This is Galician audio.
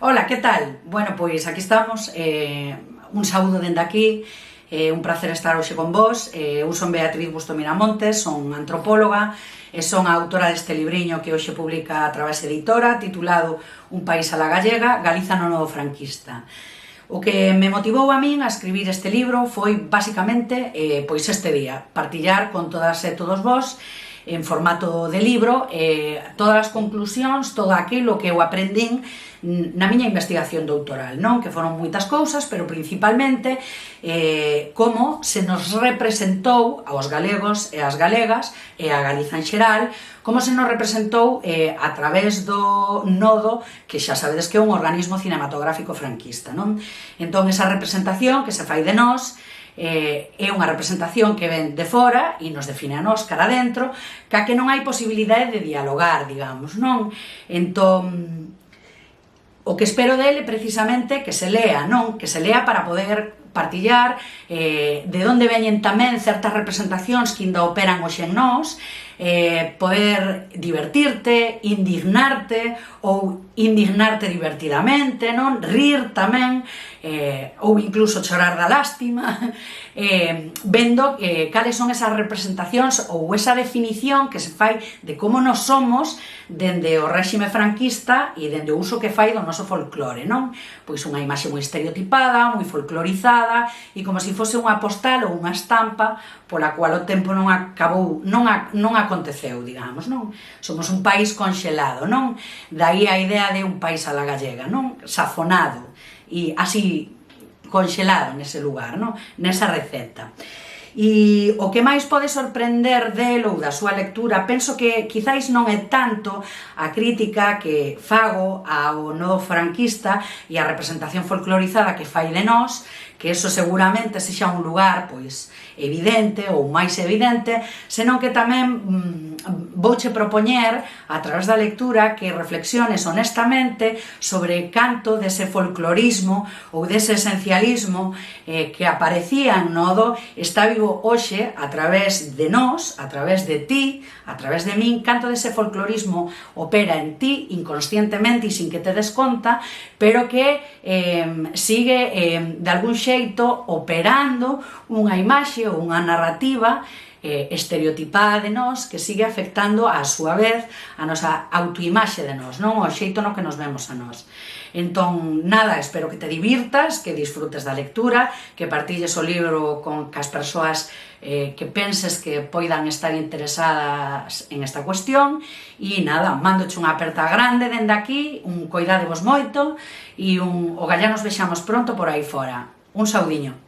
Ola, que tal? Bueno, pois aquí estamos, un saúdo dende aquí, un placer estar hoxe con vos. Eu son Beatriz Busto Miramontes, son antropóloga e son a autora deste libriño que hoxe publica a Través Editora, titulado Un país a la gallega, Galiza no novo franquista. O que me motivou a min a escribir este libro foi, basicamente, pois este día, partillar con todas e todos vos, en formato de libro, todas as conclusións, todo aquilo que eu aprendín na miña investigación doutoral, non? Que foron moitas cousas, pero principalmente como se nos representou aos galegos e ás galegas e a Galiza en xeral, como se nos representou a través do Nodo, que xa sabedes que é un organismo cinematográfico franquista, non? Entón, esa representación que se fai de nós é unha representación que ven de fora e nos define a nós cara adentro, ca que non hai posibilidade de dialogar, digamos, non? Entón, o que espero dele precisamente que se lea, non? Que se lea para poder partillar de onde veñen tamén certas representacións que ainda operan hoxe en nós, poder divertirte, indignarte ou indignarte divertidamente, non? Rir tamén, ou incluso chorar da lástima, vendo cales son esas representacións ou esa definición que se fai de como nos somos dende o réxime franquista e dende o uso que fai do noso folclore, non? Pois unha imaxe moi estereotipada, moi folclorizada e como se fose unha postal ou unha estampa pola cual o tempo non acabou, non aconteceu, digamos, non? Somos un país conxelado, non? Daí a idea de un país a la gallega, non? Safonado e así conxelado nese lugar, non? Nesa receta. E o que máis pode sorprender del ou da súa lectura, penso que quizáis non é tanto a crítica que fago ao novo franquista e a representación folclorizada que fai de nós, que eso seguramente sexa un lugar pois evidente ou máis evidente, senón que tamén vouche propoñer a través da lectura que reflexiones honestamente sobre canto dese folclorismo ou dese esencialismo que aparecía en Nodo está vivo hoxe a través de nós, a través de ti, a través de min, canto dese folclorismo opera en ti inconscientemente e sin que te des conta, pero que sigue de algún xeito operando unha imaxe ou unha narrativa estereotipada de nós que sigue afectando a súa vez a nosa autoimaxe de nós, non? O xeito no que nos vemos a nós. Entón, nada, espero que te divirtas, que disfrutes da lectura, que partilles o libro con as persoas que penses que poidan estar interesadas en esta cuestión e nada, mándoche unha aperta grande dende aquí, un coidadevos moito e o gallá nos vexamos pronto por aí fora. Un saudiño.